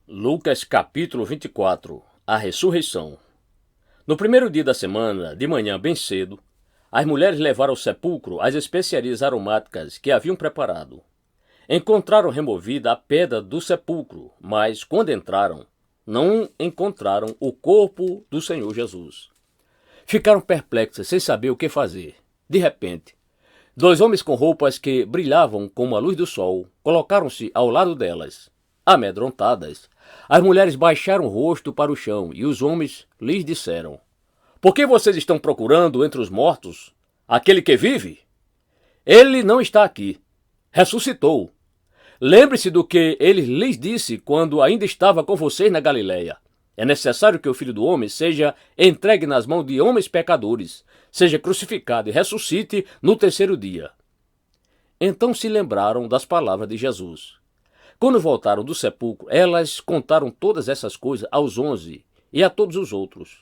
Lucas capítulo 24. A ressurreição. No primeiro dia da semana, de manhã bem cedo, as mulheres levaram ao sepulcro as especiarias aromáticas que haviam preparado. Encontraram removida a pedra do sepulcro, mas quando entraram, não encontraram o corpo do Senhor Jesus. Ficaram perplexas, sem saber o que fazer. De repente, dois homens com roupas que brilhavam como a luz do sol colocaram-se ao lado delas. Amedrontadas, as mulheres baixaram o rosto para o chão e os homens lhes disseram: Por que vocês estão procurando entre os mortos aquele que vive? Ele não está aqui. Ressuscitou. Lembre-se do que ele lhes disse quando ainda estava com vocês na Galileia. É necessário que o Filho do Homem seja entregue nas mãos de homens pecadores, seja crucificado e ressuscite no terceiro dia. Então se lembraram das palavras de Jesus. Quando voltaram do sepulcro, elas contaram todas essas coisas aos 11 e a todos os outros.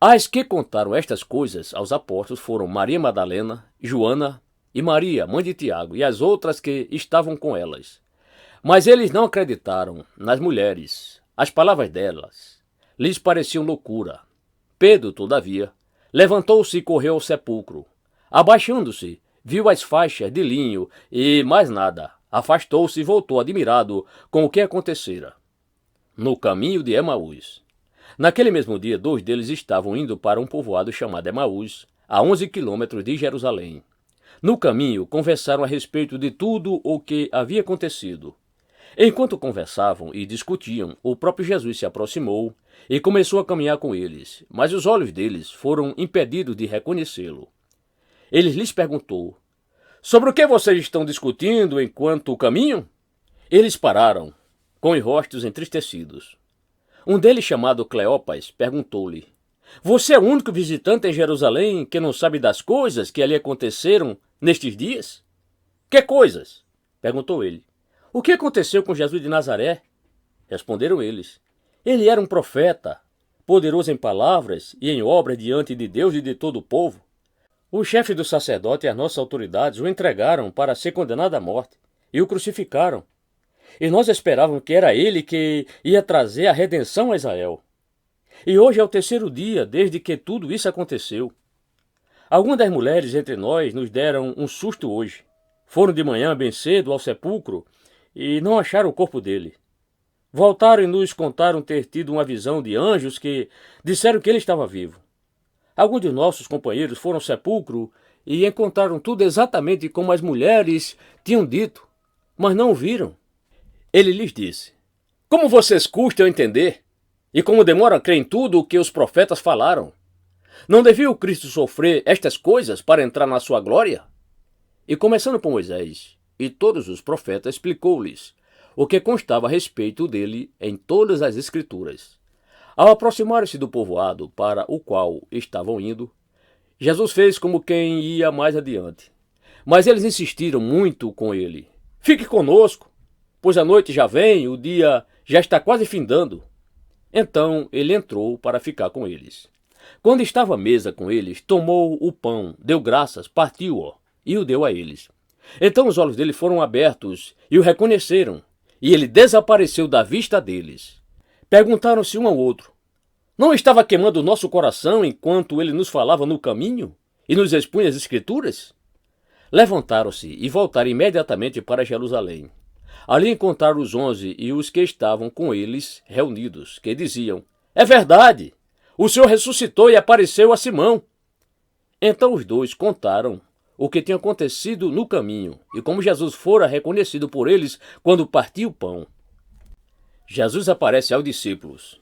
As que contaram estas coisas aos apóstolos foram Maria Madalena, Joana e Maria, mãe de Tiago, e as outras que estavam com elas. Mas eles não acreditaram nas mulheres. As palavras delas lhes pareciam loucura. Pedro, todavia, levantou-se e correu ao sepulcro. Abaixando-se, viu as faixas de linho e mais nada. Afastou-se e voltou admirado com o que acontecera. No caminho de Emaús. Naquele mesmo dia, dois deles estavam indo para um povoado chamado Emaús, a 11 quilômetros de Jerusalém. No caminho, conversaram a respeito de tudo o que havia acontecido. Enquanto conversavam e discutiam, o próprio Jesus se aproximou e começou a caminhar com eles, mas os olhos deles foram impedidos de reconhecê-lo. Ele lhes perguntou: Sobre o que vocês estão discutindo enquanto caminham? Eles pararam, com os rostos entristecidos. Um deles, chamado Cleopas, perguntou-lhe: Você é o único visitante em Jerusalém que não sabe das coisas que ali aconteceram nestes dias? Que coisas? Perguntou ele. O que aconteceu com Jesus de Nazaré? Responderam eles. Ele era um profeta, poderoso em palavras e em obras diante de Deus e de todo o povo. O chefe do sacerdote e as nossas autoridades o entregaram para ser condenado à morte e o crucificaram. E nós esperávamos que era ele que ia trazer a redenção a Israel. E hoje é o terceiro dia desde que tudo isso aconteceu. Algumas das mulheres entre nós nos deram um susto hoje. Foram de manhã bem cedo ao sepulcro e não acharam o corpo dele. Voltaram e nos contaram ter tido uma visão de anjos que disseram que ele estava vivo. Alguns de nossos companheiros foram ao sepulcro e encontraram tudo exatamente como as mulheres tinham dito, mas não o viram. Ele lhes disse: Como vocês custam a entender? E como demoram a crer em tudo o que os profetas falaram? Não devia o Cristo sofrer estas coisas para entrar na sua glória? E começando por Moisés e todos os profetas, explicou-lhes o que constava a respeito dele em todas as Escrituras. Ao aproximarem-se do povoado para o qual estavam indo, Jesus fez como quem ia mais adiante. Mas eles insistiram muito com ele: Fique conosco, pois a noite já vem, o dia já está quase findando. Então ele entrou para ficar com eles. Quando estava à mesa com eles, tomou o pão, deu graças, partiu-o e o deu a eles. Então os olhos dele foram abertos e o reconheceram, e ele desapareceu da vista deles. Perguntaram-se um ao outro: Não estava queimando o nosso coração enquanto ele nos falava no caminho e nos expunha as Escrituras? Levantaram-se e voltaram imediatamente para Jerusalém. Ali encontraram os 11 e os que estavam com eles reunidos, que diziam: É verdade! O Senhor ressuscitou e apareceu a Simão. Então os dois contaram o que tinha acontecido no caminho e como Jesus fora reconhecido por eles quando partiu o pão. Jesus aparece aos discípulos.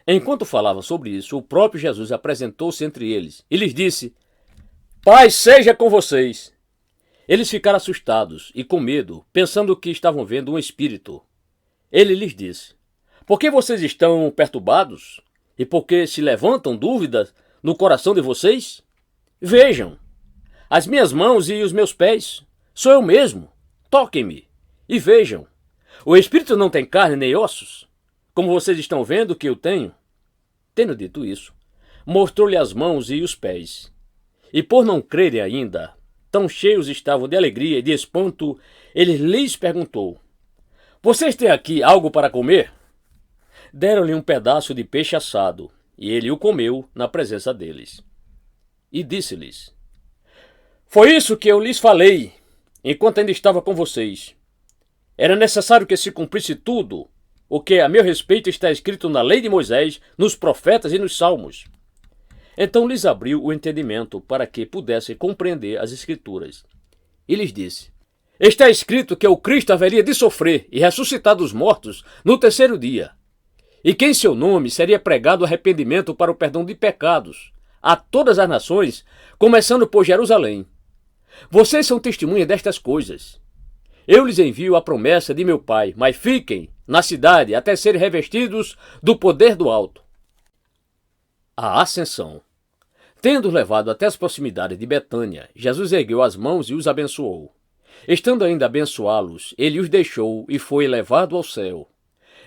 Enquanto falava sobre isso, o próprio Jesus apresentou-se entre eles e lhes disse: Paz seja com vocês! Eles ficaram assustados e com medo, pensando que estavam vendo um espírito. Ele lhes disse: Por que vocês estão perturbados? E por que se levantam dúvidas no coração de vocês? Vejam, as minhas mãos e os meus pés, sou eu mesmo. Toquem-me e vejam. O espírito não tem carne nem ossos, como vocês estão vendo que eu tenho. Tendo dito isso, mostrou-lhe as mãos e os pés. E por não crerem ainda, tão cheios estavam de alegria e de espanto, ele lhes perguntou: Vocês têm aqui algo para comer? Deram-lhe um pedaço de peixe assado, e ele o comeu na presença deles. E disse-lhes: Foi isso que eu lhes falei, enquanto ainda estava com vocês. Era necessário que se cumprisse tudo o que a meu respeito está escrito na lei de Moisés, nos profetas e nos salmos. Então lhes abriu o entendimento para que pudessem compreender as Escrituras. E lhes disse: Está escrito que o Cristo haveria de sofrer e ressuscitar dos mortos no terceiro dia, e que em seu nome seria pregado arrependimento para o perdão de pecados a todas as nações, começando por Jerusalém. Vocês são testemunhas destas coisas. Eu lhes envio a promessa de meu Pai, mas fiquem na cidade até serem revestidos do poder do alto. A Ascensão. Tendo levado até as proximidades de Betânia, Jesus ergueu as mãos e os abençoou. Estando ainda a abençoá-los, ele os deixou e foi levado ao céu.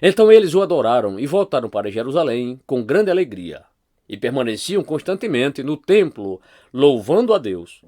Então eles o adoraram e voltaram para Jerusalém com grande alegria, e permaneciam constantemente no templo, louvando a Deus.